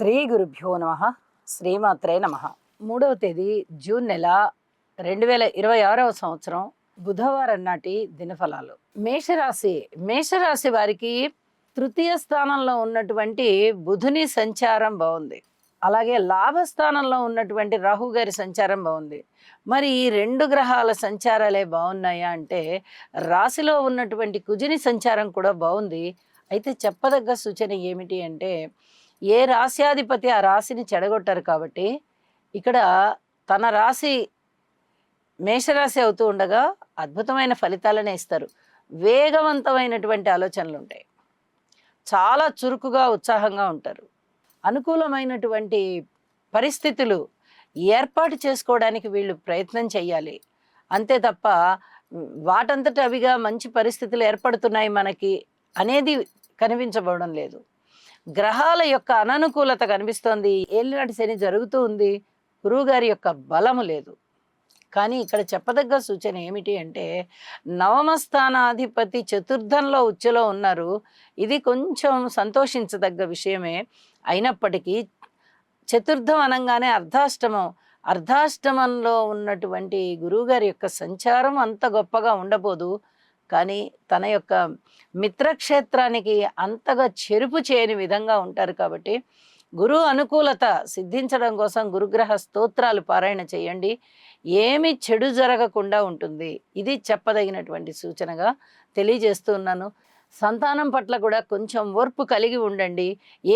శ్రీ గురుభ్యో నమ. శ్రీమాత్రే నమ. 3వ తేదీ జూన్ నెల 2026వ సంవత్సరం బుధవారం నాటి దినఫలాలు. మేషరాశి వారికి తృతీయ స్థానంలో ఉన్నటువంటి బుధుని సంచారం బాగుంది. అలాగే లాభస్థానంలో ఉన్నటువంటి రాహు గారి సంచారం బాగుంది. మరి ఈ రెండు గ్రహాల సంచారాలే బాగున్నాయా అంటే రాశిలో ఉన్నటువంటి కుజుని సంచారం కూడా బాగుంది. అయితే చెప్పదగ్గ సూచన ఏమిటి అంటే ఏ రాశ్యాధిపతి ఆ రాశిని చెడగొట్టారు కాబట్టి ఇక్కడ తన రాశి మేషరాశి అవుతూ ఉండగా అద్భుతమైన ఫలితాలనే ఇస్తారు. వేగవంతమైనటువంటి ఆలోచనలు ఉంటాయి. చాలా చురుకుగా ఉత్సాహంగా ఉంటారు. అనుకూలమైనటువంటి పరిస్థితులు ఏర్పాటు చేసుకోవడానికి వీళ్ళు ప్రయత్నం చేయాలి. అంతే తప్ప వాటంతట అవిగా మంచి పరిస్థితులు ఏర్పడుతున్నాయి మనకి అనేది కనిపించబడడం లేదు. గ్రహాల యొక్క అననుకూలత కనిపిస్తోంది. ఏలినాటి శని జరుగుతూ ఉంది. గురువుగారి యొక్క బలము లేదు. కానీ ఇక్కడ చెప్పదగ్గ సూచన ఏమిటి అంటే నవమ స్థానాధిపతి చతుర్థంలో ఉచ్చులో ఉన్నారు. ఇది కొంచెం సంతోషించదగ్గ విషయమే. అయినప్పటికీ చతుర్థం అనగానే అర్ధాష్టమంలో ఉన్నటువంటి గురువుగారి యొక్క సంచారం అంత గొప్పగా ఉండబోదు. కానీ తన యొక్క మిత్రక్షేత్రానికి అంతగా చెరుపు చేయని విధంగా ఉంటారు. కాబట్టి గురు అనుకూలత సిద్ధించడం కోసం గురుగ్రహ స్తోత్రాలు పారాయణ చేయండి. ఏమి చెడు జరగకుండా ఉంటుంది. ఇది చెప్పదగినటువంటి సూచనగా తెలియజేస్తున్నాను. సంతానం పట్ల కూడా కొంచెం ఓర్పు కలిగి ఉండండి.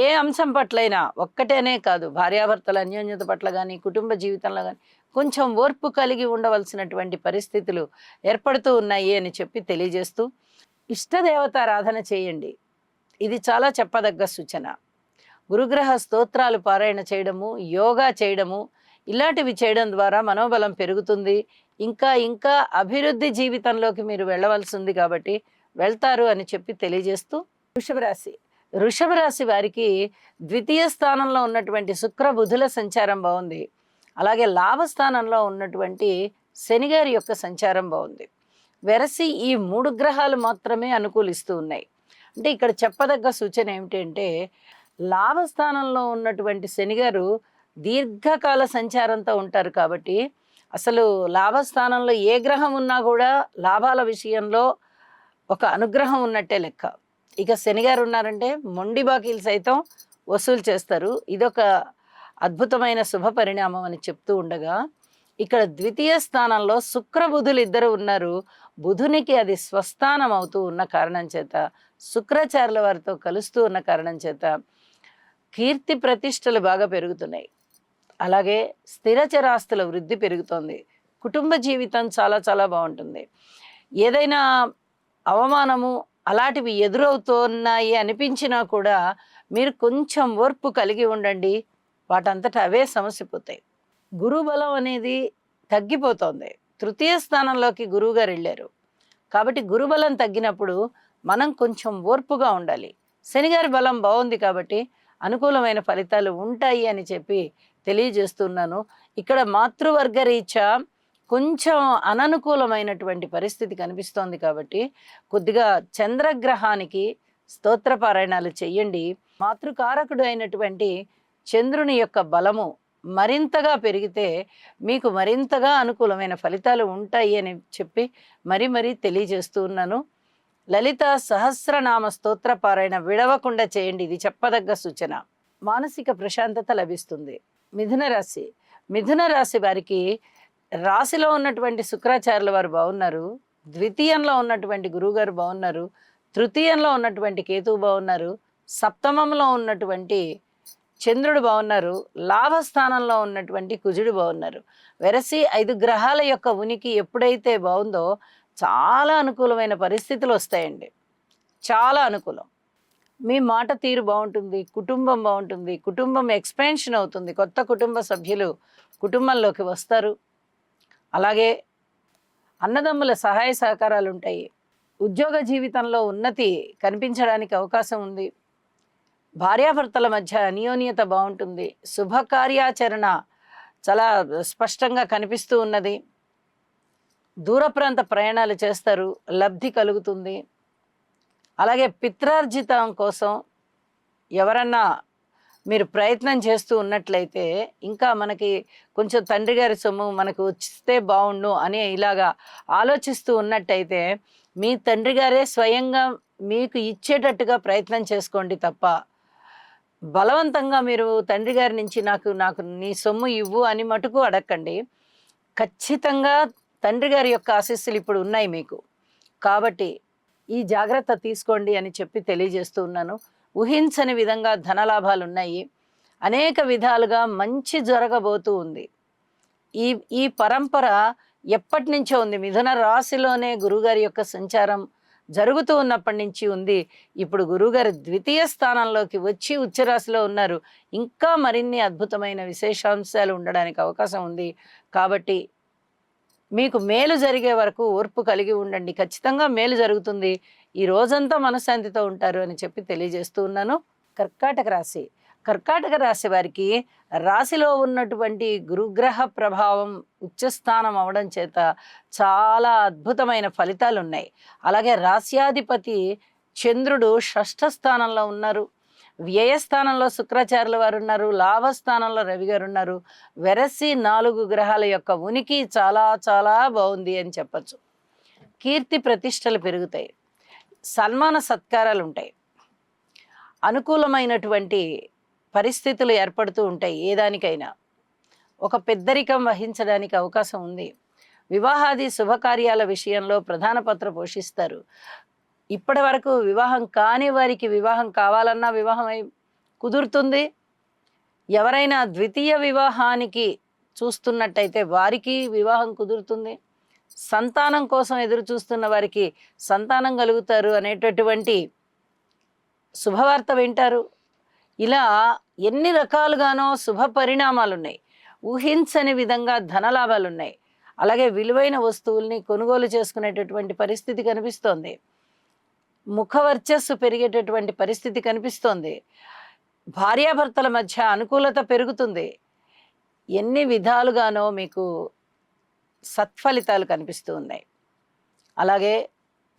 ఏ అంశం పట్లైనా ఒక్కటేనే కాదు, భార్యాభర్తల అన్యోన్యత పట్ల కానీ కుటుంబ జీవితంలో కానీ కొంచెం ఓర్పు కలిగి ఉండవలసినటువంటి పరిస్థితులు ఏర్పడుతూ ఉన్నాయి అని చెప్పి తెలియజేస్తూ ఇష్టదేవతారాధన చేయండి. ఇది చాలా చెప్పదగ్గ సూచన. గురుగ్రహ స్తోత్రాలు పారాయణ చేయడము, యోగా చేయడము, ఇలాంటివి చేయడం ద్వారా మనోబలం పెరుగుతుంది. ఇంకా అభివృద్ధి జీవితంలోకి మీరు వెళ్ళవలసి ఉంది కాబట్టి వెళ్తారు అని చెప్పి తెలియజేస్తూ వృషభ రాశి వారికి ద్వితీయ స్థానంలో ఉన్నటువంటి శుక్ర బుధుల సంచారం బాగుంది. అలాగే లాభస్థానంలో ఉన్నటువంటి శనిగారి యొక్క సంచారం బాగుంది. వెరసి ఈ 3 గ్రహాలు మాత్రమే అనుకూలిస్తూ ఉన్నాయి. అంటే ఇక్కడ చెప్పదగ్గ సూచన ఏమిటంటే లాభస్థానంలో ఉన్నటువంటి శనిగారు దీర్ఘకాల సంచారంతో ఉంటారు. కాబట్టి అసలు లాభస్థానంలో ఏ గ్రహం ఉన్నా కూడా లాభాల విషయంలో ఒక అనుగ్రహం ఉన్నట్టే లెక్క. ఇక శనిగారు ఉన్నారంటే మొండి బాకీలు సైతం వసూలు చేస్తారు. ఇదొక అద్భుతమైన శుభ పరిణామం అని చెప్తూ ఉండగా ఇక్కడ ద్వితీయ స్థానంలో శుక్ర బుధులు ఇద్దరు ఉన్నారు. బుధునికి అది స్వస్థానం అవుతూ ఉన్న కారణం చేత, శుక్రాచార్యుల వారితో కలుస్తూ ఉన్న కారణం చేత కీర్తి ప్రతిష్టలు బాగా పెరుగుతున్నాయి. అలాగే స్థిరచరాస్తుల వృద్ధి పెరుగుతోంది. కుటుంబ జీవితం చాలా చాలా బాగుంటుంది. ఏదైనా అవమానము అలాంటివి ఎదురవుతున్నాయి అనిపించినా కూడా మీరు కొంచెం ఓర్పు కలిగి ఉండండి. వాటంతటా అవే సమస్యపోతాయి. గురుబలం అనేది తగ్గిపోతుంది. తృతీయ స్థానంలోకి గురువుగారు వెళ్ళారు కాబట్టి గురుబలం తగ్గినప్పుడు మనం కొంచెం ఓర్పుగా ఉండాలి. శనిగారి బలం బాగుంది కాబట్టి అనుకూలమైన ఫలితాలు ఉంటాయి అని చెప్పి తెలియజేస్తున్నాను. ఇక్కడ మాతృవర్గ రీత్యా కొంచెం అననుకూలమైనటువంటి పరిస్థితి కనిపిస్తోంది కాబట్టి కొద్దిగా చంద్రగ్రహానికి స్తోత్రపారాయణాలు చెయ్యండి. మాతృకారకుడు అయినటువంటి చంద్రుని యొక్క బలము మరింతగా పెరిగితే మీకు మరింతగా అనుకూలమైన ఫలితాలు ఉంటాయి అని చెప్పి మరీ తెలియజేస్తూ ఉన్నాను. లలిత సహస్రనామ స్తోత్ర పారాయణ విడవకుండా చేయండి. ఇది చెప్పదగ్గ సూచన. మానసిక ప్రశాంతత లభిస్తుంది. మిథున రాశి వారికి రాశిలో ఉన్నటువంటి శుక్రాచార్యుల వారు బాగున్నారు. ద్వితీయంలో ఉన్నటువంటి గురువుగారు బాగున్నారు. తృతీయంలో ఉన్నటువంటి కేతువు బాగున్నారు. సప్తమంలో ఉన్నటువంటి చంద్రుడు బాగున్నారు. లాభస్థానంలో ఉన్నటువంటి కుజుడు బాగున్నారు. వెరసి 5 గ్రహాల యొక్క ఉనికి ఎప్పుడైతే బాగుందో చాలా అనుకూలమైన పరిస్థితులు వస్తాయండి. చాలా అనుకూలం. మీ మాట తీరు బాగుంటుంది. కుటుంబం బాగుంటుంది. కుటుంబం ఎక్స్పాన్షన్ అవుతుంది. కొత్త కుటుంబ సభ్యులు కుటుంబంలోకి వస్తారు. అలాగే అన్నదమ్ముల సహాయ సహకారాలు ఉంటాయి. ఉద్యోగ జీవితంలో ఉన్నతి కనిపించడానికి అవకాశం ఉంది. భార్యాభర్తల మధ్య అన్యోన్యత బాగుంటుంది. శుభకార్యాచరణ చాలా స్పష్టంగా కనిపిస్తూ ఉన్నది. దూర ప్రాంత ప్రయాణాలు చేస్తారు. లబ్ధి కలుగుతుంది. అలాగే పిత్రార్జితం కోసం ఎవరన్నా మీరు ప్రయత్నం చేస్తూ ఉన్నట్లయితే ఇంకా మనకి కొంచెం తండ్రి గారి సొమ్ము మనకు వస్తే బావుండు అని ఇలాగా ఆలోచిస్తూ ఉన్నట్టయితే మీ తండ్రి గారే స్వయంగా మీకు ఇచ్చేటట్టుగా ప్రయత్నం చేసుకోండి తప్ప బలవంతంగా మీరు తండ్రి గారి నుంచి నాకు నాకు నీ సొమ్ము ఇవ్వు అని మటుకు అడగండి. ఖచ్చితంగా తండ్రి గారి యొక్క ఆశీస్సులు ఇప్పుడు ఉన్నాయి మీకు. కాబట్టి ఈ జాగ్రత్త తీసుకోండి అని చెప్పి తెలియజేస్తూ ఉన్నాను. ఊహించని విధంగా ధనలాభాలున్నాయి. అనేక విధాలుగా మంచి జరగబోతూ ఉంది. ఈ ఈ పరంపర ఎప్పటినుంచో ఉంది. మిథున రాశిలోనే గురువుగారి యొక్క సంచారం జరుగుతూ ఉన్నప్పటి నుంచి ఉంది. ఇప్పుడు గురువుగారు ద్వితీయ స్థానంలోకి వచ్చి ఉచ్చ రాశిలో ఉన్నారు. ఇంకా మరిన్ని అద్భుతమైన విశేషాంశాలు ఉండడానికి అవకాశం ఉంది. కాబట్టి మీకు మేలు జరిగే వరకు ఓర్పు కలిగి ఉండండి. ఖచ్చితంగా మేలు జరుగుతుంది. ఈ రోజంతా మనశ్శాంతితో ఉంటారు అని చెప్పి తెలియజేస్తూ ఉన్నాను. కర్కాటక రాశి. కర్కాటక రాశి వారికి రాశిలో ఉన్నటువంటి గురుగ్రహ ప్రభావం ఉచ్చస్థానం అవడం చేత చాలా అద్భుతమైన ఫలితాలు ఉన్నాయి. అలాగే రాశ్యాధిపతి చంద్రుడు షష్ఠ స్థానంలో ఉన్నారు. వ్యయస్థానంలో శుక్రాచార్యుల వారు ఉన్నారు. లాభస్థానంలో రవి గారు ఉన్నారు. వెరసి 4 గ్రహాల యొక్క ఉనికి చాలా చాలా బాగుంది అని చెప్పచ్చు. కీర్తి ప్రతిష్టలు పెరుగుతాయి. సన్మాన సత్కారాలు ఉంటాయి. అనుకూలమైనటువంటి పరిస్థితులు ఏర్పడుతూ ఉంటాయి. ఏదానికైనా ఒక పెద్దరికం వహించడానికి అవకాశం ఉంది. వివాహాది శుభకార్యాల విషయంలో ప్రధాన పాత్ర పోషిస్తారు. ఇప్పటి వరకు వివాహం కాని వారికి వివాహం కావాలన్నా వివాహం కుదురుతుంది. ఎవరైనా ద్వితీయ వివాహానికి చూస్తున్నట్టయితే వారికి వివాహం కుదురుతుంది. సంతానం కోసం ఎదురు చూస్తున్న వారికి సంతానం కలుగుతారు అనేటటువంటి శుభవార్త వింటారు. ఇలా ఎన్ని రకాలుగానో శుభ పరిణామాలు ఉన్నాయి. ఊహించని విధంగా ధనలాభాలు ఉన్నాయి. అలాగే విలువైన వస్తువుల్ని కొనుగోలు చేసుకునేటటువంటి పరిస్థితి కనిపిస్తోంది. ముఖవర్చస్సు పెరిగేటటువంటి పరిస్థితి కనిపిస్తోంది. భార్యాభర్తల మధ్య అనుకూలత పెరుగుతుంది. ఎన్ని విధాలుగానో మీకు సత్ఫలితాలు కనిపిస్తూ ఉన్నాయి. అలాగే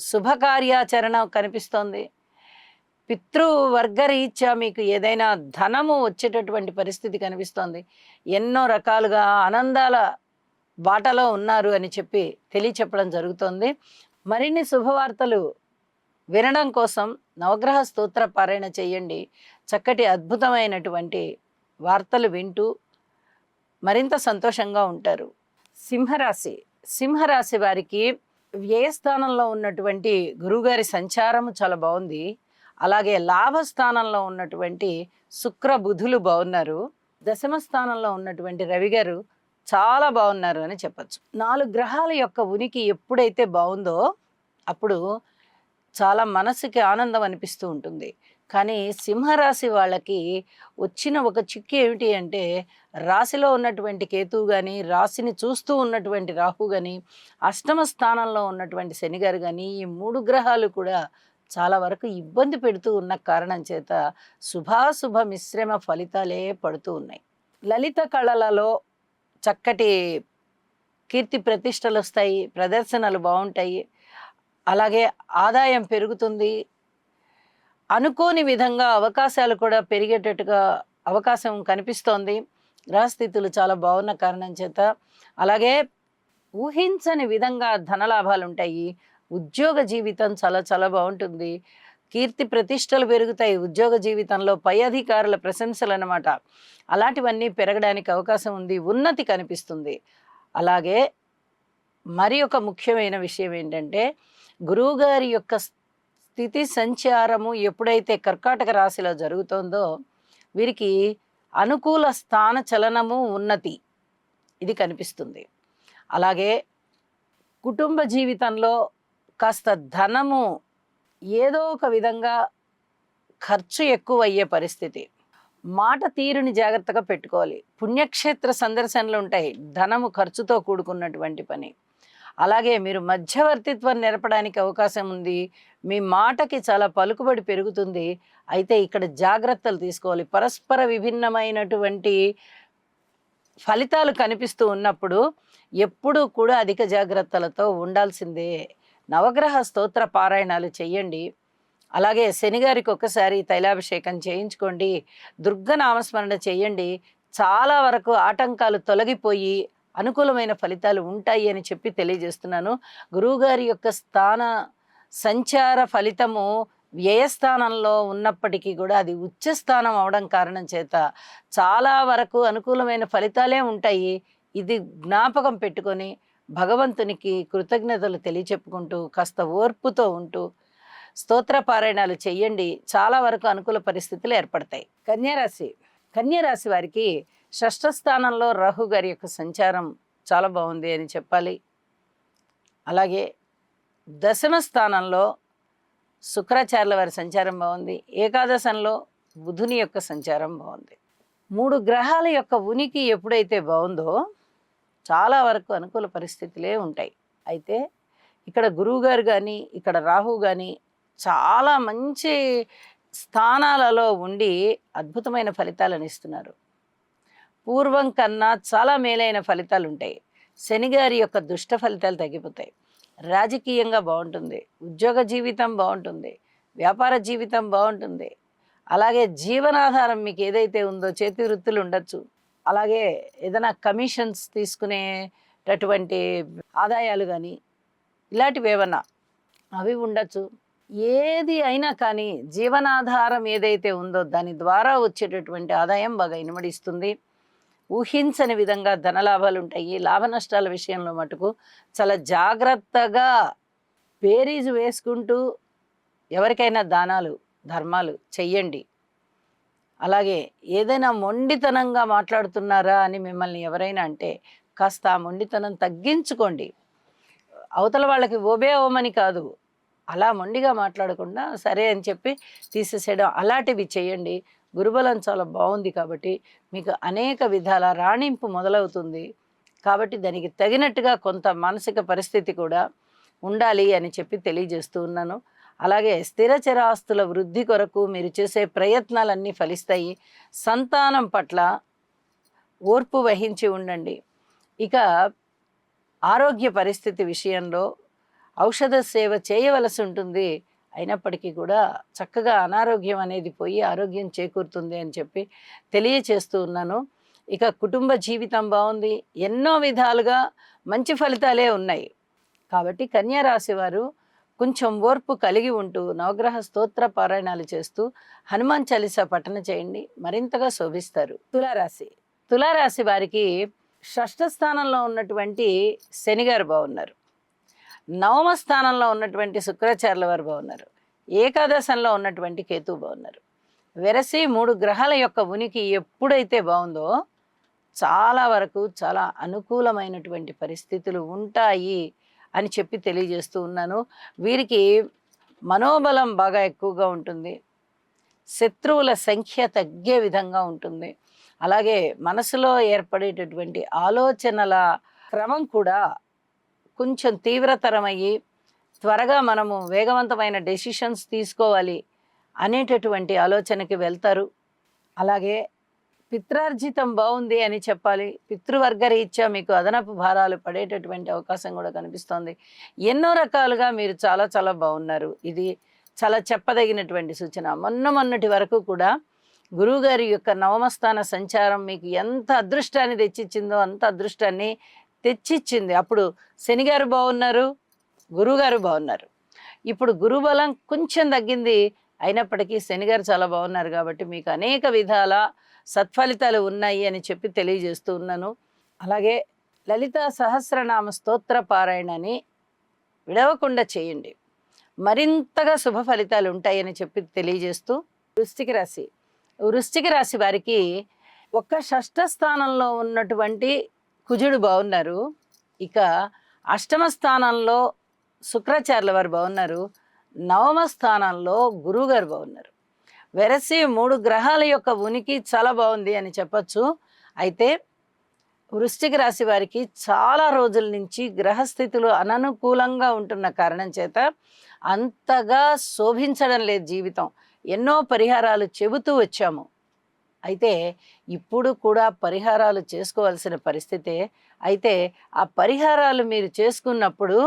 శుభకార్యాచరణ కనిపిస్తోంది. పితృవర్గరీత్యా మీకు ఏదైనా ధనము వచ్చేటటువంటి పరిస్థితి కనిపిస్తోంది. ఎన్నో రకాలుగా ఆనందాల బాటలో ఉన్నారు అని చెప్పి తెలియచెప్పడం జరుగుతోంది. మరిన్ని శుభవార్తలు వినడం కోసం నవగ్రహ స్తోత్ర పారాయణ చేయండి. చక్కటి అద్భుతమైనటువంటి వార్తలు వింటూ మరింత సంతోషంగా ఉంటారు. సింహరాశి. సింహరాశి వారికి వ్యయస్థానంలో ఉన్నటువంటి గురువుగారి సంచారము చాలా బాగుంది. అలాగే లాభస్థానంలో ఉన్నటువంటి శుక్ర బుధులు బాగున్నారు. దశమ స్థానంలో ఉన్నటువంటి రవి గారు చాలా బాగున్నారు అని చెప్పచ్చు. 4 గ్రహాల యొక్క ఉనికి ఎప్పుడైతే బాగుందో అప్పుడు చాలా మనసుకి ఆనందం అనిపిస్తూ ఉంటుంది. కానీ సింహరాశి వాళ్ళకి వచ్చిన ఒక చిక్కు ఏమిటి అంటే రాశిలో ఉన్నటువంటి కేతువు కానీ, రాశిని చూస్తూ ఉన్నటువంటి రాహు కానీ, అష్టమ స్థానంలో ఉన్నటువంటి శని గారు కానీ, ఈ 3 గ్రహాలు కూడా చాలా వరకు ఇబ్బంది పెడుతూ ఉన్న కారణం చేత శుభాశుభ మిశ్రమ ఫలితాలే పడుతూ ఉన్నాయి. లలిత కళలలో చక్కటి కీర్తి ప్రతిష్టలు వస్తాయి. ప్రదర్శనలు బాగుంటాయి. అలాగే ఆదాయం పెరుగుతుంది. అనుకోని విధంగా అవకాశాలు కూడా పెరిగేటట్టుగా అవకాశం కనిపిస్తోంది. గ్రహస్థితులు చాలా బాగున్న కారణం చేత. అలాగే ఊహించని విధంగా ధనలాభాలు ఉంటాయి. ఉద్యోగ జీవితం చాలా చాలా బాగుంటుంది. కీర్తి ప్రతిష్టలు పెరుగుతాయి. ఉద్యోగ జీవితంలో పై అధికారుల ప్రశంసలు అన్నమాట. అలాంటివన్నీ పెరగడానికి అవకాశం ఉంది. ఉన్నతి కనిపిస్తుంది. అలాగే మరి ఒక ముఖ్యమైన విషయం ఏంటంటే గురువుగారి యొక్క స్థితి సంచారము ఎప్పుడైతే కర్కాటక రాశిలో జరుగుతుందో వీరికి అనుకూల స్థాన చలనము ఉన్నతి ఇది కనిపిస్తుంది. అలాగే కుటుంబ జీవితంలో కాస్త ధనము ఏదో ఒక విధంగా ఖర్చు ఎక్కువ అయ్యే పరిస్థితి. మాట తీరుని జాగ్రత్తగా పెట్టుకోవాలి. పుణ్యక్షేత్ర సందర్శనలు ఉంటాయి. ధనము ఖర్చుతో కూడుకున్నటువంటి పని. అలాగే మీరు మధ్యవర్తిత్వం నెరపడానికి అవకాశం ఉంది. మీ మాటకి చాలా పలుకుబడి పెరుగుతుంది. అయితే ఇక్కడ జాగ్రత్తలు తీసుకోవాలి. పరస్పర విభిన్నమైనటువంటి ఫలితాలు కనిపిస్తూ ఉన్నప్పుడు ఎప్పుడూ కూడా అధిక జాగ్రత్తలతో ఉండాల్సిందే. నవగ్రహ స్తోత్ర పారాయణాలు చెయ్యండి. అలాగే శనిగారికి ఒక్కసారి తైలాభిషేకం చేయించుకోండి, దుర్గ నామస్మరణ చేయండి. చాలా వరకు ఆటంకాలు తొలగిపోయి అనుకూలమైన ఫలితాలు ఉంటాయి అని చెప్పి తెలియజేస్తున్నాను. గురువుగారి యొక్క స్థాన సంచార ఫలితము వ్యయస్థానంలో ఉన్నప్పటికీ కూడా అది ఉచ్చస్థానం అవడం కారణం చేత చాలా వరకు అనుకూలమైన ఫలితాలే ఉంటాయి. ఇది జ్ఞాపకం పెట్టుకొని భగవంతునికి కృతజ్ఞతలు తెలియచెప్పుకుంటూ కాస్త ఓర్పుతో ఉంటూ స్తోత్ర పారాయణాలు చెయ్యండి. చాలా వరకు అనుకూల పరిస్థితులు ఏర్పడతాయి. కన్యారాశి వారికి షష్ఠ స్థానంలో రాహు గారి యొక్క సంచారం చాలా బాగుంది అని చెప్పాలి. అలాగే దశమ స్థానంలో శుక్రాచార్యుల వారి సంచారం బాగుంది. ఏకాదశంలో బుధుని యొక్క సంచారం బాగుంది. 3 గ్రహాల యొక్క ఉనికి ఎప్పుడైతే బాగుందో చాలా వరకు అనుకూల పరిస్థితులే ఉంటాయి. అయితే ఇక్కడ గురువు గారు కానీ ఇక్కడ రాహు కానీ చాలా మంచి స్థానాలలో ఉండి అద్భుతమైన ఫలితాలను ఇస్తున్నారు. పూర్వం కన్నా చాలా మేలైన ఫలితాలు ఉంటాయి. శనిగారి యొక్క దుష్ట ఫలితాలు తగ్గిపోతాయి. రాజకీయంగా బాగుంటుంది, ఉద్యోగ జీవితం బాగుంటుంది, వ్యాపార జీవితం బాగుంటుంది. అలాగే జీవనాధారం మీకు ఏదైతే ఉందో చేతి వృత్తులు ఉండొచ్చు. అలాగే ఏదైనా కమిషన్స్ తీసుకునేటటువంటి ఆదాయాలు కానీ ఇలాంటివి ఏమన్నా అవి ఉండొచ్చు. ఏది అయినా కానీ జీవనాధారం ఏదైతే ఉందో దాని ద్వారా వచ్చేటటువంటి ఆదాయం బాగా ఇనుమడిస్తుంది. ఊహించని విధంగా ధనలాభాలు ఉంటాయి. లాభ నష్టాల విషయంలో మటుకు చాలా జాగ్రత్తగా బేరీజు వేసుకుంటూ ఎవరికైనా దానాలు ధర్మాలు చెయ్యండి. అలాగే ఏదైనా మొండితనంగా మాట్లాడుతున్నారా అని మిమ్మల్ని ఎవరైనా అంటే కాస్త ఆ మొండితనం తగ్గించుకోండి. అవతల వాళ్ళకి ఓబే ఓమని కాదు, అలా మొండిగా మాట్లాడకుండా సరే అని చెప్పి తీసేసేయడం అలాంటివి చేయండి. గురుబలం చాలా బాగుంది కాబట్టి మీకు అనేక విధాల రాణింపు మొదలవుతుంది. కాబట్టి దానికి తగినట్టుగా కొంత మానసిక పరిస్థితి కూడా ఉండాలి అని చెప్పి తెలియజేస్తూ ఉన్నాను. అలాగే స్థిరచర ఆస్తుల వృద్ధి కొరకు మీరు చేసే ప్రయత్నాలన్నీ ఫలిస్తాయి. సంతానం పట్ల ఓర్పు వహించి ఉండండి. ఇక ఆరోగ్య పరిస్థితి విషయంలో ఔషధ సేవ చేయవలసి ఉంటుంది. అయినప్పటికీ కూడా చక్కగా అనారోగ్యం అనేది పోయి ఆరోగ్యం చేకూరుతుంది అని చెప్పి తెలియచేస్తూ ఉన్నాను. ఇక కుటుంబ జీవితం బాగుంది. ఎన్నో విధాలుగా మంచి ఫలితాలే ఉన్నాయి. కాబట్టి కన్యారాశి వారు కొంచెం ఓర్పు కలిగి ఉంటూ నవగ్రహ స్తోత్ర పారాయణాలు చేస్తూ హనుమాన్ చాలీసా పఠన చేయండి, మరింతగా శోభిస్తారు. తులారాశి వారికి షష్ఠ స్థానంలో ఉన్నటువంటి శనిగారు బాగున్నారు. నవమ స్థానంలో ఉన్నటువంటి శుక్రాచార్యుల వారు బాగున్నారు. ఏకాదశంలో ఉన్నటువంటి కేతువు బాగున్నారు. వెరసి 3 గ్రహాల యొక్క ఉనికి ఎప్పుడైతే బాగుందో చాలా వరకు చాలా అనుకూలమైనటువంటి పరిస్థితులు ఉంటాయి అని చెప్పి తెలియజేస్తూ ఉన్నాను. వీరికి మనోబలం బాగా ఎక్కువగా ఉంటుంది. శత్రువుల సంఖ్య తగ్గే విధంగా ఉంటుంది. అలాగే మనసులో ఏర్పడేటటువంటి ఆలోచనల క్రమం కూడా కొంచెం తీవ్రతరమయ్యి త్వరగా మనము వేగవంతమైన డెసిషన్స్ తీసుకోవాలి అనేటటువంటి ఆలోచనకి వెళ్తారు. అలాగే పిత్రార్జితం బాగుంది అని చెప్పాలి. పితృవర్గ రీత్యా మీకు అదనపు భారాలు పడేటటువంటి అవకాశం కూడా కనిపిస్తోంది. ఎన్నో రకాలుగా మీరు చాలా చాలా బాగున్నారు. ఇది చాలా చెప్పదగినటువంటి సూచన. మొన్నటి వరకు కూడా గురువుగారి యొక్క నవమస్థాన సంచారం మీకు ఎంత అదృష్టాన్ని తెచ్చిచ్చిందో అంత అదృష్టాన్ని తెచ్చిచ్చింది. అప్పుడు శనిగారు బాగున్నారు, గురువుగారు బాగున్నారు. ఇప్పుడు గురుబలం కొంచెం తగ్గింది, అయినప్పటికీ శనిగారు చాలా బాగున్నారు. కాబట్టి మీకు అనేక విధాల సత్ఫలితాలు ఉన్నాయి అని చెప్పి తెలియజేస్తూ ఉన్నాను. అలాగే లలితా సహస్రనామ స్తోత్ర పారాయణని విడవకుండా చేయండి, మరింతగా శుభ ఫలితాలు ఉంటాయని చెప్పి తెలియజేస్తూ వృశ్చిక రాశి వారికి ఒక్క షష్ఠ స్థానంలో ఉన్నటువంటి కుజుడు బాగున్నారు. ఇక అష్టమ స్థానంలో శుక్రాచార్యుల వారు బాగున్నారు. నవమ స్థానంలో గురువుగారు బాగున్నారు. వెరసి 3 గ్రహాల యొక్క ఉనికి చాలా బాగుంది అని చెప్పచ్చు. అయితే వృశ్చిక రాశి వారికి చాలా రోజుల నుంచి గ్రహస్థితులు అననుకూలంగా ఉంటున్న కారణం చేత అంతగా శోభించడం లేదు జీవితం. ఎన్నో పరిహారాలు చెబుతూ వచ్చాము. అయితే ఇప్పుడు కూడా పరిహారాలు చేసుకోవాల్సిన పరిస్థితే. అయితే ఆ పరిహారాలు మీరు చేసుకున్నప్పుడు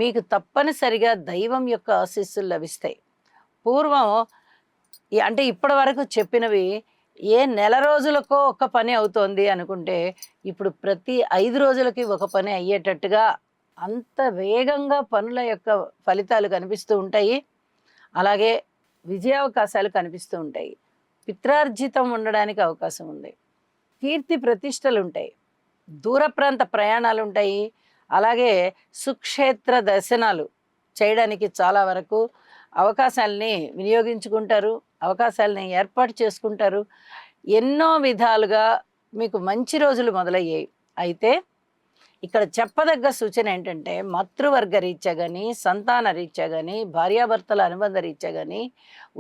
మీకు తప్పనిసరిగా దైవం యొక్క ఆశీస్సులు లభిస్తాయి. పూర్వం అంటే ఇప్పటి వరకు చెప్పినవి ఏ నెల రోజులకో ఒక పని అవుతోంది అనుకుంటే ఇప్పుడు ప్రతి 5 రోజులకి ఒక పని అయ్యేటట్టుగా అంత వేగంగా పనుల యొక్క ఫలితాలు కనిపిస్తూ ఉంటాయి. అలాగే విజయావకాశాలు కనిపిస్తూ ఉంటాయి. పిత్రార్జితం ఉండడానికి అవకాశం ఉంది. కీర్తి ప్రతిష్టలు ఉంటాయి. దూర ప్రాంత ప్రయాణాలు ఉంటాయి. అలాగే సుక్షేత్ర దర్శనాలు చేయడానికి చాలా వరకు అవకాశాలని వినియోగించుకుంటారు. అవకాశాలని ఏర్పాటు చేసుకుంటారు. ఎన్నో విధాలుగా మీకు మంచి రోజులు మొదలయ్యాయి. అయితే ఇక్కడ చెప్పదగ్గ సూచన ఏంటంటే మాతృవర్గ రీత్యా కానీ, సంతాన రీత్యా కానీ, భార్యాభర్తల అనుబంధ రీత్యా కానీ,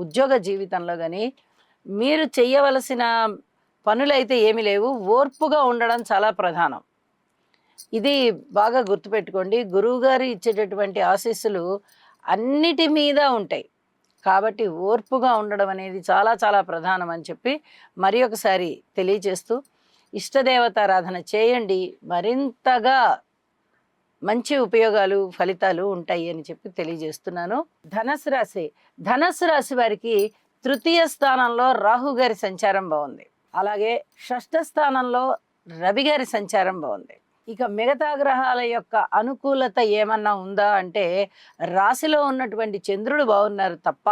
ఉద్యోగ జీవితంలో కానీ మీరు చేయవలసిన పనులైతే ఏమీ లేవు. ఓర్పుగా ఉండడం చాలా ప్రధానం. ఇది బాగా గుర్తుపెట్టుకోండి. గురువుగారు ఇచ్చేటటువంటి ఆశీస్సులు అన్నిటి మీద ఉంటాయి. కాబట్టి ఓర్పుగా ఉండడం అనేది చాలా చాలా ప్రధానం అని చెప్పి మరి ఒకసారి తెలియజేస్తూ, ఇష్టదేవతారాధన చేయండి. మరింతగా మంచి ఉపయోగాలు ఫలితాలు ఉంటాయి అని చెప్పి తెలియజేస్తున్నాను. ధనస్సు రాశి వారికి తృతీయ స్థానంలో రాహు గారి సంచారం బాగుంది. అలాగే షష్ఠ స్థానంలో రవి గారి సంచారం బాగుంది. ఇక మిగతా గ్రహాల యొక్క అనుకూలత ఏమన్నా ఉందా అంటే రాశిలో ఉన్నటువంటి చంద్రుడు బాగున్నారు తప్ప,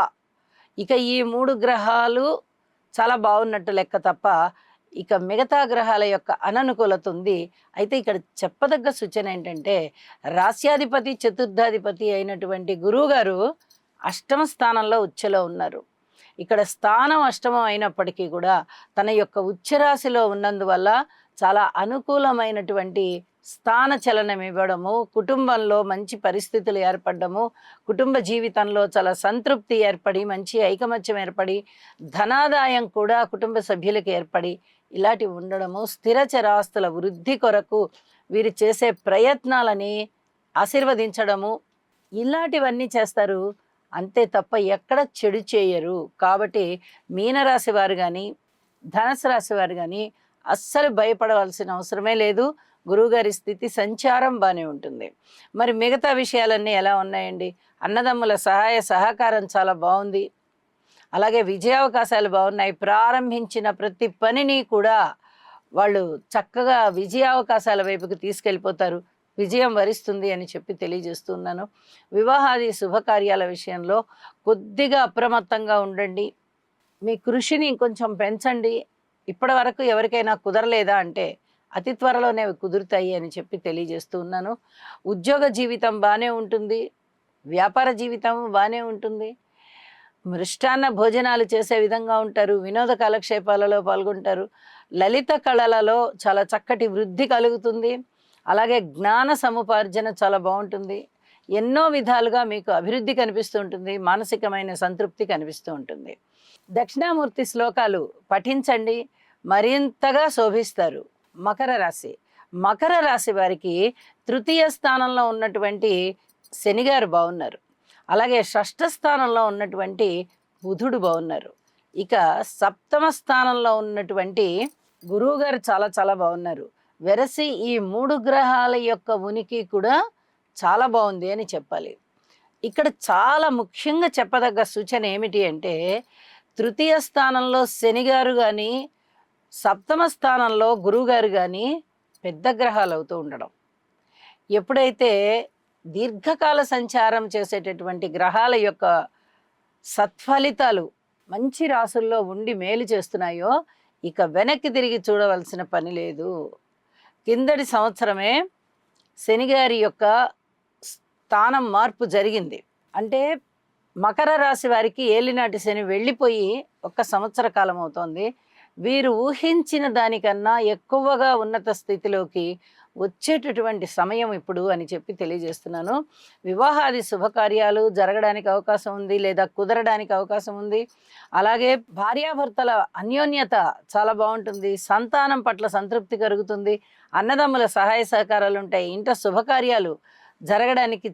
ఇక ఈ 3 గ్రహాలు చాలా బాగున్నట్టు లెక్క తప్ప ఇక మిగతా గ్రహాల యొక్క అననుకూలత ఉంది. అయితే ఇక్కడ చెప్పదగ్గ సూచన ఏంటంటే రాస్యాధిపతి చతుర్థాధిపతి అయినటువంటి గురువు గారు అష్టమ స్థానంలో ఉచ్చలో ఉన్నారు. ఇక్కడ స్థానం అష్టమం అయినప్పటికీ కూడా తన యొక్క ఉచ్చరాశిలో ఉన్నందువల్ల చాలా అనుకూలమైనటువంటి స్థాన చలనం ఇవ్వడము, కుటుంబంలో మంచి పరిస్థితులు ఏర్పడము, కుటుంబ జీవితంలో చాలా సంతృప్తి ఏర్పడి, మంచి ఐకమత్యం ఏర్పడి, ధనాదాయం కూడా కుటుంబ సభ్యులకు ఏర్పడి ఇలాంటివి ఉండడము, స్థిరచరాస్తుల వృద్ధి కొరకు వీరు చేసే ప్రయత్నాలని ఆశీర్వదించడము, ఇలాంటివన్నీ చేస్తారు. అంతే తప్ప ఎక్కడ చెడు చేయరు. కాబట్టి మీనరాశి వారు కానీ, ధనుసు రాశి వారు కానీ అస్సలు భయపడవలసిన అవసరమే లేదు. గురువుగారి స్థితి సంచారం బాగానే ఉంటుంది. మరి మిగతా విషయాలన్నీ ఎలా ఉన్నాయండి? అన్నదమ్ముల సహాయ సహకారం చాలా బాగుంది. అలాగే విజయావకాశాలు బాగున్నాయి. ప్రారంభించిన ప్రతి పనిని కూడా వాళ్ళు చక్కగా విజయావకాశాల వైపుకి తీసుకెళ్ళిపోతారు. విజయం వరిస్తుంది అని చెప్పి తెలియజేస్తున్నాను. వివాహాది శుభకార్యాల విషయంలో కొద్దిగా అప్రమత్తంగా ఉండండి. మీ కృషిని కొంచెం పెంచండి. ఇప్పటి వరకు ఎవరికైనా కుదరలేదా అంటే అతి త్వరలోనే కుదురుతాయి అని చెప్పి తెలియజేస్తూ ఉన్నాను. ఉద్యోగ జీవితం బాగానే ఉంటుంది. వ్యాపార జీవితం బాగానే ఉంటుంది. మృష్టాన్న భోజనాలు చేసే విధంగా ఉంటారు. వినోద కాలక్షేపాలలో పాల్గొంటారు. లలిత కళలలో చాలా చక్కటి వృద్ధి కలుగుతుంది. అలాగే జ్ఞాన సముపార్జన చాలా బాగుంటుంది. ఎన్నో విధాలుగా మీకు అభివృద్ధి కనిపిస్తూ ఉంటుంది. మానసికమైన సంతృప్తి కనిపిస్తూ ఉంటుంది. దక్షిణామూర్తి శ్లోకాలు పఠించండి, మరింతగా శోభిస్తారు. మకర రాశి వారికి తృతీయ స్థానంలో ఉన్నటువంటి శనిగారు బాగున్నారు. అలాగే షష్ఠ స్థానంలో ఉన్నటువంటి బుధుడు బాగున్నారు. ఇక సప్తమ స్థానంలో ఉన్నటువంటి గురువు గారు చాలా చాలా బాగున్నారు. వెరసి ఈ 3 గ్రహాల యొక్క ఉనికి కూడా చాలా బాగుంది అని చెప్పాలి. ఇక్కడ చాలా ముఖ్యంగా చెప్పదగ్గ సూచన ఏమిటి అంటే తృతీయ స్థానంలో శనిగారు కానీ, సప్తమ స్థానంలో గురువుగారు కానీ పెద్ద గ్రహాలు అవుతూ ఉండడం. ఎప్పుడైతే దీర్ఘకాల సంచారం చేసేటటువంటి గ్రహాల యొక్క సత్ఫలితాలు మంచి రాసుల్లో ఉండి మేలు చేస్తున్నాయో ఇక వెనక్కి తిరిగి చూడవలసిన పని లేదు. కిందటి సంవత్సరమే శనిగారి యొక్క స్థానం మార్పు జరిగింది. అంటే మకర రాశి వారికి ఏలినాటి శని వెళ్ళిపోయి 1 సంవత్సర కాలం అవుతోంది. వీరు ఊహించిన దానికన్నా ఎక్కువగా ఉన్నత స్థితిలోకి వచ్చేటటువంటి సమయం ఇప్పుడు అని చెప్పి తెలియజేస్తున్నాను. వివాహాది శుభకార్యాలు జరగడానికి అవకాశం ఉంది, లేదా కుదరడానికి అవకాశం ఉంది. అలాగే భార్యాభర్తల అన్యోన్యత చాలా బాగుంటుంది. సంతానం పట్ల సంతృప్తి కలుగుతుంది. అన్నదమ్ముల సహాయ సహకారాలు ఉంటాయి. ఇంట శుభకార్యాలు జరగడానికి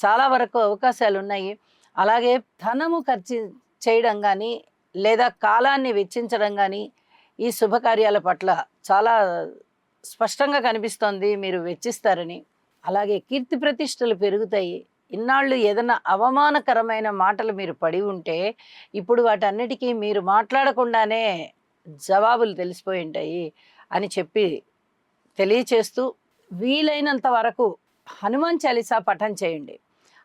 చాలా వరకు అవకాశాలు ఉన్నాయి. అలాగే ధనము ఖర్చు చేయడం కానీ, లేదా కాలాన్ని వెచ్చించడం కానీ ఈ శుభకార్యాల పట్ల చాలా స్పష్టంగా కనిపిస్తోంది మీరు వెచ్చిస్తారని. అలాగే కీర్తి ప్రతిష్టలు పెరుగుతాయి. ఇన్నాళ్ళు ఏదైనా అవమానకరమైన మాటలు మీరు పడి ఉంటే ఇప్పుడు వాటన్నిటికీ మీరు మాట్లాడకుండానే జవాబులు తెలిసిపోయి ఉంటాయి అని చెప్పి తెలియచేస్తూ, వీలైనంత వరకు హనుమాన్ చాలీసా పఠం చేయండి.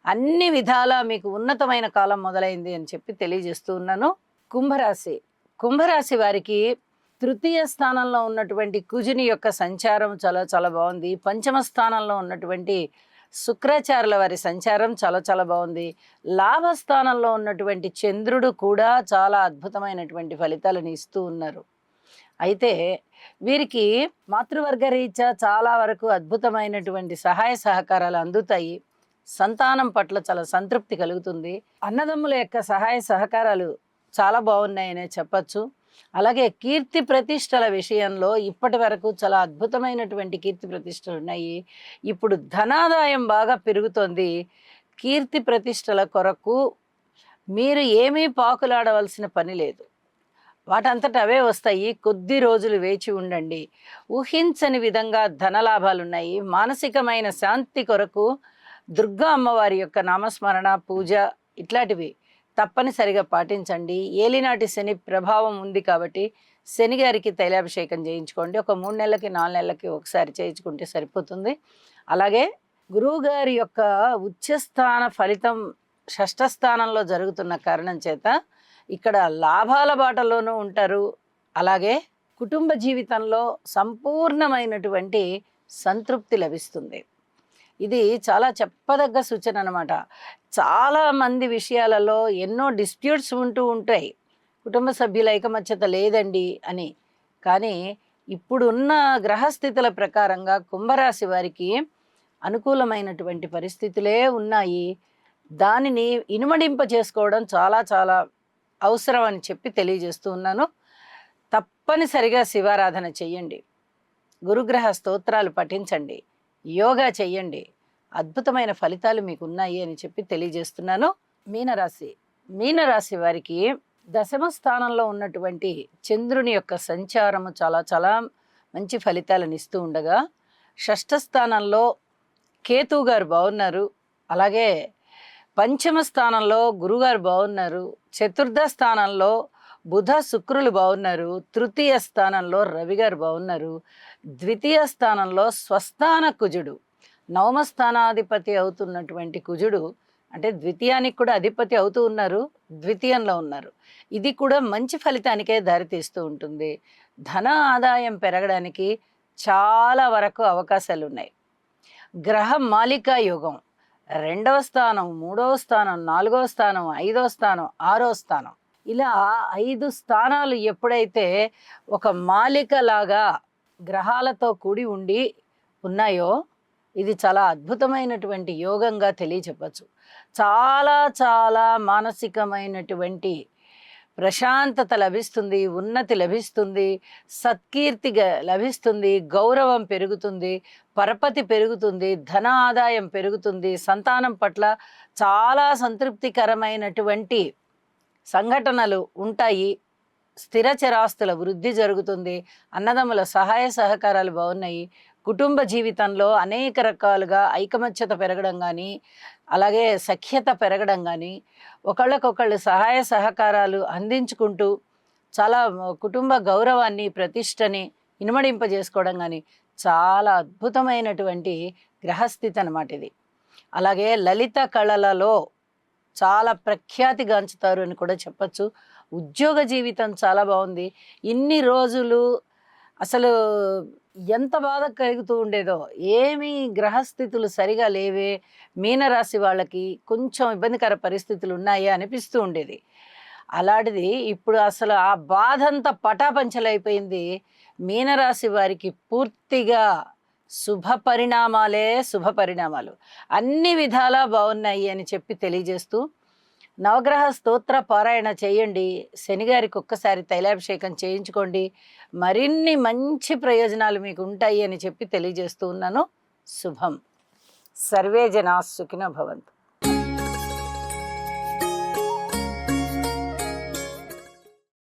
అన్ని విధాలా మీకు ఉన్నతమైన కాలం మొదలైంది అని చెప్పి తెలియజేస్తూ ఉన్నాను. కుంభరాశి. కుంభరాశి వారికి తృతీయ స్థానంలో ఉన్నటువంటి కుజుని యొక్క సంచారం చాలా చాలా బాగుంది. పంచమ స్థానంలో ఉన్నటువంటి శుక్రాచార్యుల వారి సంచారం చాలా చాలా బాగుంది. లాభస్థానంలో ఉన్నటువంటి చంద్రుడు కూడా చాలా అద్భుతమైనటువంటి ఫలితాలను ఇస్తూ ఉన్నారు. అయితే వీరికి మాతృవర్గ రీత్యా చాలా వరకు అద్భుతమైనటువంటి సహాయ సహకారాలు అందుతాయి. సంతానం పట్ల చాలా సంతృప్తి కలుగుతుంది. అన్నదమ్ముల యొక్క సహాయ సహకారాలు చాలా బాగున్నాయనే చెప్పచ్చు. అలాగే కీర్తి ప్రతిష్టల విషయంలో ఇప్పటి వరకు చాలా అద్భుతమైనటువంటి కీర్తి ప్రతిష్టలు ఉన్నాయి. ఇప్పుడు ధనాదాయం బాగా పెరుగుతోంది. కీర్తి ప్రతిష్టల కొరకు మీరు ఏమీ పాకులాడవలసిన పని లేదు. వాటంతట అవే వస్తాయి. కొద్ది రోజులు వేచి ఉండండి. ఊహించని విధంగా ధనలాభాలు ఉన్నాయి. మానసికమైన శాంతి కొరకు దుర్గా అమ్మవారి యొక్క నామస్మరణ, పూజ ఇట్లాంటివి తప్పనిసరిగా పాటించండి. ఏలినాటి శని ప్రభావం ఉంది కాబట్టి శని గారికి తైలాభిషేకం చేయించుకోండి. ఒక 3 నెలలకి 4 నెలలకి ఒకసారి చేయించుకుంటే సరిపోతుంది. అలాగే గురువుగారి యొక్క ఉచ్చస్థాన ఫలితం షష్ఠ స్థానంలో జరుగుతున్న కారణం చేత ఇక్కడ లాభాల బాటలోనూ ఉంటారు. అలాగే కుటుంబ జీవితంలో సంపూర్ణమైనటువంటి సంతృప్తి లభిస్తుంది. ఇది చాలా చెప్పదగ్గ సూచన అన్నమాట. చాలామంది విషయాలలో ఎన్నో డిస్ప్యూట్స్ ఉంటూ ఉంటాయి. కుటుంబ సభ్యుల ఐకమత్యత లేదండి అని. కానీ ఇప్పుడున్న గ్రహస్థితుల ప్రకారంగా కుంభరాశి వారికి అనుకూలమైనటువంటి పరిస్థితులే ఉన్నాయి. దానిని ఇనుమడింప చేసుకోవడం చాలా చాలా అవసరం అని చెప్పి తెలియజేస్తూ ఉన్నాను. తప్పనిసరిగా శివారాధన చెయ్యండి. గురుగ్రహ స్తోత్రాలు పఠించండి. యోగా చెయ్యండి. అద్భుతమైన ఫలితాలు మీకు ఉన్నాయి అని చెప్పి తెలియజేస్తున్నాను. మీనరాశి. మీనరాశి వారికి దశమ స్థానంలో ఉన్నటువంటి చంద్రుని యొక్క సంచారము చాలా చాలా మంచి ఫలితాలను ఇస్తూ ఉండగా, షష్ఠ స్థానంలో కేతువు గారు బాగున్నారు. అలాగే పంచమ స్థానంలో గురుగారు బాగున్నారు. చతుర్థ స్థానంలో బుధ శుక్రులు బాగున్నారు. తృతీయ స్థానంలో రవి గారు బాగున్నారు. ద్వితీయ స్థానంలో స్వస్థాన కుజుడు, నవమ స్థానాధిపతి అవుతున్నటువంటి కుజుడు అంటే ద్వితీయానికి కూడా అధిపతి అవుతూ ఉన్నారు, ద్వితీయంలో ఉన్నారు. ఇది కూడా మంచి ఫలితానికే దారితీస్తూ ఉంటుంది. ధన ఆదాయం పెరగడానికి చాలా వరకు అవకాశాలు ఉన్నాయి. గ్రహ మాలికా యోగం 2వ స్థానం, 3వ స్థానం, 4వ స్థానం, 5వ స్థానం, 6వ స్థానం, ఇలా 5 స్థానాలు ఎప్పుడైతే ఒక మాలిక లాగా గ్రహాలతో కూడి ఉండి ఉన్నాయో ఇది చాలా అద్భుతమైనటువంటి యోగంగా తెలియచెప్పచ్చు. చాలా చాలా మానసికమైనటువంటి ప్రశాంతత లభిస్తుంది, ఉన్నతి లభిస్తుంది, సత్కీర్తి లభిస్తుంది, గౌరవం పెరుగుతుంది, పరపతి పెరుగుతుంది, ధన ఆదాయం పెరుగుతుంది, సంతానం పట్ల చాలా సంతృప్తికరమైనటువంటి సంఘటనలు ఉంటాయి, స్థిర చరాస్తుల వృద్ధి జరుగుతుంది, అన్నదమ్ముల సహాయ సహకారాలు బాగున్నాయి, కుటుంబ జీవితంలో అనేక రకాలుగా ఐకమత్యత పెరగడం కానీ అలాగే సఖ్యత పెరగడం కానీ ఒకళ్ళకొకళ్ళు సహాయ సహకారాలు అందించుకుంటూ చాలా కుటుంబ గౌరవాన్ని ప్రతిష్టని ఇనుమడింపజేసుకోవడం కానీ చాలా అద్భుతమైనటువంటి గ్రహస్థితి అన్నమాట ఇది. అలాగే లలిత కళలలో చాలా ప్రఖ్యాతిగాంచుతారు అని కూడా చెప్పచ్చు. ఉద్యోగ జీవితం చాలా బాగుంది. ఇన్ని రోజులు అసలు ఎంత బాధ కలుగుతూ ఉండేదో, ఏమీ గ్రహస్థితులు సరిగా లేవే, మీనరాశి వాళ్ళకి కొంచెం ఇబ్బందికర పరిస్థితులు ఉన్నాయా అనిపిస్తూ ఉండేది. అలాంటిది ఇప్పుడు అసలు ఆ బాధ అంతా పటాపంచలైపోయింది. మీనరాశి వారికి పూర్తిగా శుభ పరిణామాలు అన్ని విధాలా బాగున్నాయి అని చెప్పి తెలియజేస్తూ నవగ్రహ స్తోత్ర పారాయణ చేయండి. శనిగారికి ఒక్కసారి తైలాభిషేకం చేయించుకోండి. మరిన్ని మంచి ప్రయోజనాలు మీకు ఉంటాయి అని చెప్పి తెలియజేస్తూ ఉన్నాను. శుభం. సర్వే జనా సుఖినో భవంతు.